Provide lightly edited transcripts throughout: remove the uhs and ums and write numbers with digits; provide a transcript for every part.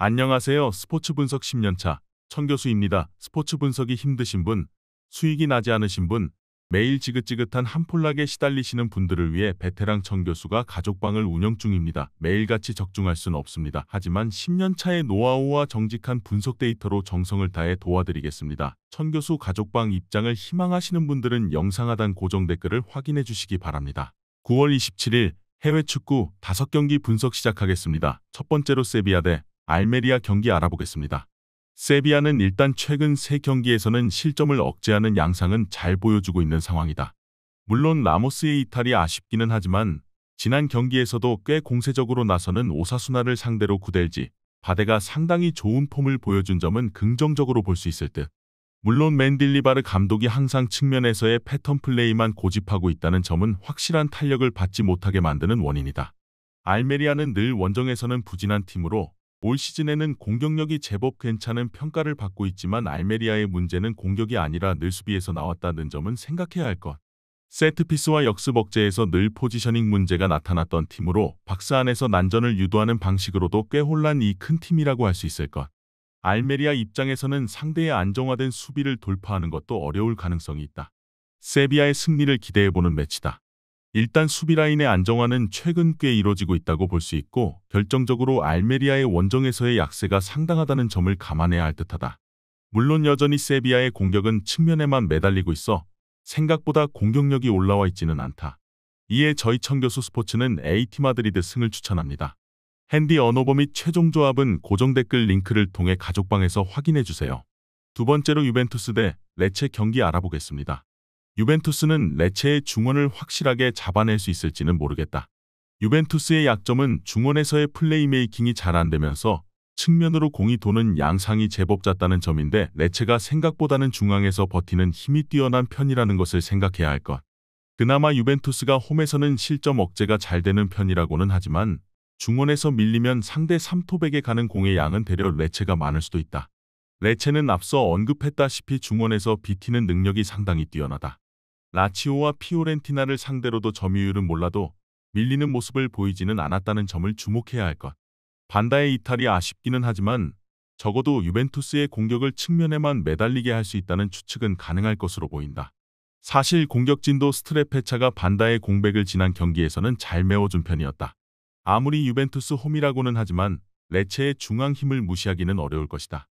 안녕하세요. 스포츠 분석 10년차 천교수입니다. 스포츠 분석이 힘드신 분, 수익이 나지 않으신 분, 매일 지긋지긋한 한폴락에 시달리시는 분들을 위해 베테랑 천교수가 가족방을 운영 중입니다. 매일같이 적중할 수는 없습니다. 하지만 10년차의 노하우와 정직한 분석 데이터로 정성을 다해 도와드리겠습니다. 천교수 가족방 입장을 희망하시는 분들은 영상 하단 고정 댓글을 확인해 주시기 바랍니다. 9월 27일 해외 축구 5경기 분석 시작하겠습니다. 첫 번째로 세비야 대 알메리아 경기 알아보겠습니다. 세비야는 일단 최근 3경기에서는 실점을 억제하는 양상은 잘 보여주고 있는 상황이다. 물론 라모스의 이탈이 아쉽기는 하지만 지난 경기에서도 꽤 공세적으로 나서는 오사수나를 상대로 구델지, 바데가 상당히 좋은 폼을 보여준 점은 긍정적으로 볼 수 있을 듯. 물론 맨딜리바르 감독이 항상 측면에서의 패턴 플레이만 고집하고 있다는 점은 확실한 탄력을 받지 못하게 만드는 원인이다. 알메리아는 늘 원정에서는 부진한 팀으로 올 시즌에는 공격력이 제법 괜찮은 평가를 받고 있지만 알메리아의 문제는 공격이 아니라 늘 수비에서 나왔다는 점은 생각해야 할 것. 세트피스와 역습 억제에서 늘 포지셔닝 문제가 나타났던 팀으로 박스 안에서 난전을 유도하는 방식으로도 꽤 혼란이 큰 팀이라고 할 수 있을 것. 알메리아 입장에서는 상대의 안정화된 수비를 돌파하는 것도 어려울 가능성이 있다. 세비야의 승리를 기대해보는 매치다. 일단 수비 라인의 안정화는 최근 꽤 이뤄지고 있다고 볼 수 있고 결정적으로 알메리아의 원정에서의 약세가 상당하다는 점을 감안해야 할 듯하다. 물론 여전히 세비야의 공격은 측면에만 매달리고 있어 생각보다 공격력이 올라와 있지는 않다. 이에 저희 천교수 스포츠는 AT 마드리드 승을 추천합니다. 핸디 언어버 및 최종 조합은 고정 댓글 링크를 통해 가족방에서 확인해주세요. 두 번째로 유벤투스 대 레체 경기 알아보겠습니다. 유벤투스는 레체의 중원을 확실하게 잡아낼 수 있을지는 모르겠다. 유벤투스의 약점은 중원에서의 플레이메이킹이 잘 안되면서 측면으로 공이 도는 양상이 제법 잦다는 점인데 레체가 생각보다는 중앙에서 버티는 힘이 뛰어난 편이라는 것을 생각해야 할 것. 그나마 유벤투스가 홈에서는 실점 억제가 잘 되는 편이라고는 하지만 중원에서 밀리면 상대 3톱에게 가는 공의 양은 대려 레체가 많을 수도 있다. 레체는 앞서 언급했다시피 중원에서 비티는 능력이 상당히 뛰어나다. 라치오와 피오렌티나를 상대로도 점유율은 몰라도 밀리는 모습을 보이지는 않았다는 점을 주목해야 할 것. 반다의 이탈이 아쉽기는 하지만 적어도 유벤투스의 공격을 측면에만 매달리게 할 수 있다는 추측은 가능할 것으로 보인다. 사실 공격진도 스트레페차가 반다의 공백을 지난 경기에서는 잘 메워준 편이었다. 아무리 유벤투스 홈이라고는 하지만 레체의 중앙 힘을 무시하기는 어려울 것이다.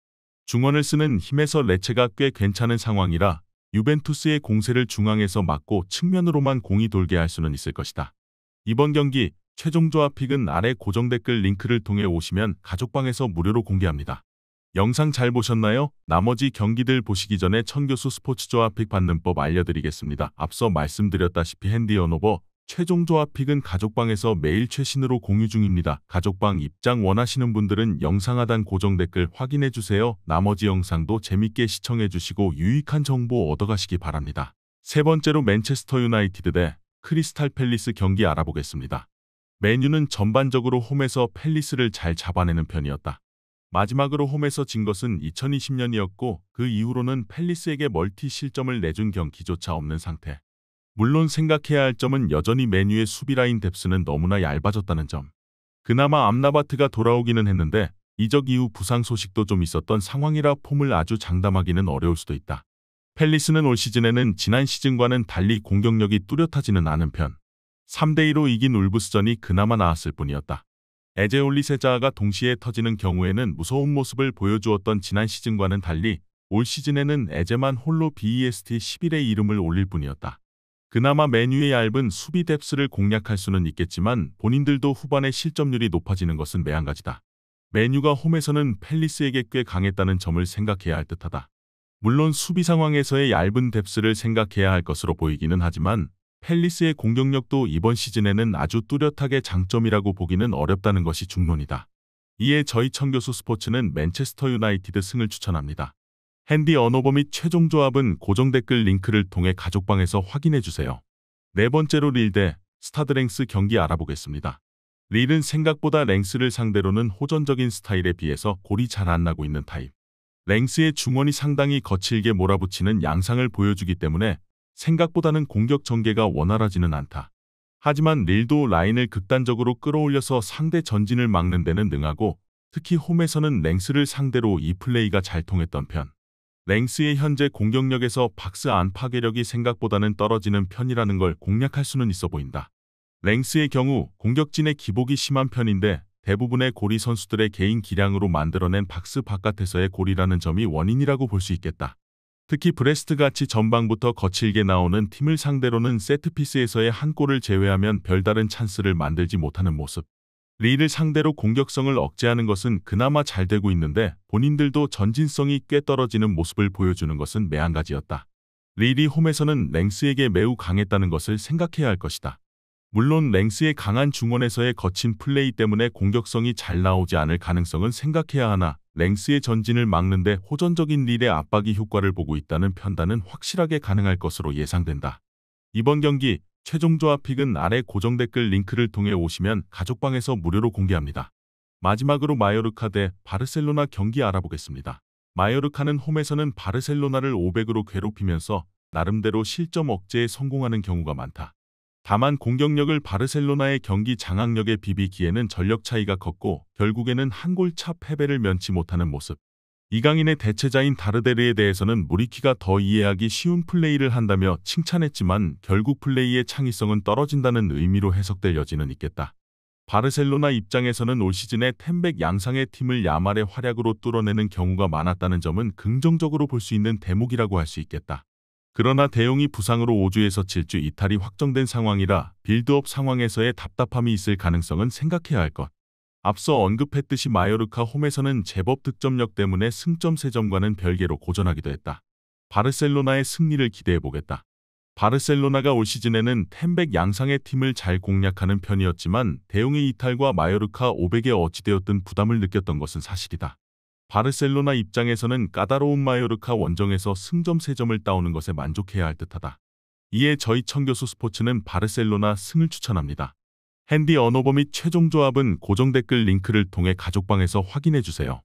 중원을 쓰는 힘에서 레체가 꽤 괜찮은 상황이라 유벤투스의 공세를 중앙에서 막고 측면으로만 공이 돌게 할 수는 있을 것이다. 이번 경기 최종 조합 픽은 아래 고정 댓글 링크를 통해 오시면 가족방에서 무료로 공개합니다. 영상 잘 보셨나요? 나머지 경기들 보시기 전에 천교수 스포츠 조합 픽 받는 법 알려드리겠습니다. 앞서 말씀드렸다시피 핸디 언어버 최종 조합 픽은 가족방에서 매일 최신으로 공유 중입니다. 가족방 입장 원하시는 분들은 영상 하단 고정 댓글 확인해주세요. 나머지 영상도 재밌게 시청해주시고 유익한 정보 얻어가시기 바랍니다. 세 번째로 맨체스터 유나이티드 대 크리스탈 팰리스 경기 알아보겠습니다. 맨유는 전반적으로 홈에서 팰리스를 잘 잡아내는 편이었다. 마지막으로 홈에서 진 것은 2020년이었고 그 이후로는 팰리스에게 멀티 실점을 내준 경기조차 없는 상태. 물론 생각해야 할 점은 여전히 맨유의 수비라인 뎁스는 너무나 얇아졌다는 점. 그나마 암라바트가 돌아오기는 했는데 이적 이후 부상 소식도 좀 있었던 상황이라 폼을 아주 장담하기는 어려울 수도 있다. 팰리스는 올 시즌에는 지난 시즌과는 달리 공격력이 뚜렷하지는 않은 편. 3대2로 이긴 울브스전이 그나마 나았을 뿐이었다. 에제 올리세자가 동시에 터지는 경우에는 무서운 모습을 보여주었던 지난 시즌과는 달리 올 시즌에는 에제만 홀로 BEST 11의 이름을 올릴 뿐이었다. 그나마 맨유의 얇은 수비 뎁스를 공략할 수는 있겠지만 본인들도 후반에 실점률이 높아지는 것은 매한가지다. 맨유가 홈에서는 팰리스에게 꽤 강했다는 점을 생각해야 할 듯하다. 물론 수비 상황에서의 얇은 뎁스를 생각해야 할 것으로 보이기는 하지만 팰리스의 공격력도 이번 시즌에는 아주 뚜렷하게 장점이라고 보기는 어렵다는 것이 중론이다. 이에 저희 천교수 스포츠는 맨체스터 유나이티드 승을 추천합니다. 핸디 언어버 및 최종 조합은 고정 댓글 링크를 통해 가족방에서 확인해주세요. 네 번째로 릴 대 스타드 랭스 경기 알아보겠습니다. 릴은 생각보다 랭스를 상대로는 호전적인 스타일에 비해서 골이 잘 안 나고 있는 타입. 랭스의 중원이 상당히 거칠게 몰아붙이는 양상을 보여주기 때문에 생각보다는 공격 전개가 원활하지는 않다. 하지만 릴도 라인을 극단적으로 끌어올려서 상대 전진을 막는 데는 능하고 특히 홈에서는 랭스를 상대로 이 플레이가 잘 통했던 편. 랭스의 현재 공격력에서 박스 안 파괴력이 생각보다는 떨어지는 편이라는 걸 공략할 수는 있어 보인다. 랭스의 경우 공격진의 기복이 심한 편인데 대부분의 고리 선수들의 개인 기량으로 만들어낸 박스 바깥에서의 고리라는 점이 원인이라고 볼 수 있겠다. 특히 브레스트같이 전방부터 거칠게 나오는 팀을 상대로는 세트피스에서의 한 골을 제외하면 별다른 찬스를 만들지 못하는 모습. 리를 상대로 공격성을 억제하는 것은 그나마 잘 되고 있는데 본인들도 전진성이 꽤 떨어지는 모습을 보여주는 것은 매한가지였다. 릴이 홈에서는 랭스에게 매우 강했다는 것을 생각해야 할 것이다. 물론 랭스의 강한 중원에서의 거친 플레이 때문에 공격성이 잘 나오지 않을 가능성은 생각해야 하나 랭스의 전진을 막는데 호전적인 릴의 압박이 효과를 보고 있다는 판단은 확실하게 가능할 것으로 예상된다. 이번 경기 최종 조합 픽은 아래 고정 댓글 링크를 통해 오시면 가족방에서 무료로 공개합니다. 마지막으로 마요르카 대 바르셀로나 경기 알아보겠습니다. 마요르카는 홈에서는 바르셀로나를 500으로 괴롭히면서 나름대로 실점 억제에 성공하는 경우가 많다. 다만 공격력을 바르셀로나의 경기 장악력에 비비기에는 전력 차이가 컸고 결국에는 한 골 차 패배를 면치 못하는 모습. 이강인의 대체자인 다르데르에 대해서는 무리키가 더 이해하기 쉬운 플레이를 한다며 칭찬했지만 결국 플레이의 창의성은 떨어진다는 의미로 해석될 여지는 있겠다. 바르셀로나 입장에서는 올 시즌에 텐백 양상의 팀을 야말의 활약으로 뚫어내는 경우가 많았다는 점은 긍정적으로 볼 수 있는 대목이라고 할 수 있겠다. 그러나 대용이 부상으로 5주에서 7주 이탈이 확정된 상황이라 빌드업 상황에서의 답답함이 있을 가능성은 생각해야 할 것. 앞서 언급했듯이 마요르카 홈에서는 제법 득점력 때문에 승점 3점과는 별개로 고전하기도 했다. 바르셀로나의 승리를 기대해보겠다. 바르셀로나가 올 시즌에는 텐백 양상의 팀을 잘 공략하는 편이었지만 대용의 이탈과 마요르카 500에 어찌되었든 부담을 느꼈던 것은 사실이다. 바르셀로나 입장에서는 까다로운 마요르카 원정에서 승점 3점을 따오는 것에 만족해야 할 듯하다. 이에 저희 청교수 스포츠는 바르셀로나 승을 추천합니다. 핸디 언어버 및 최종 조합은 고정 댓글 링크를 통해 가족방에서 확인해주세요.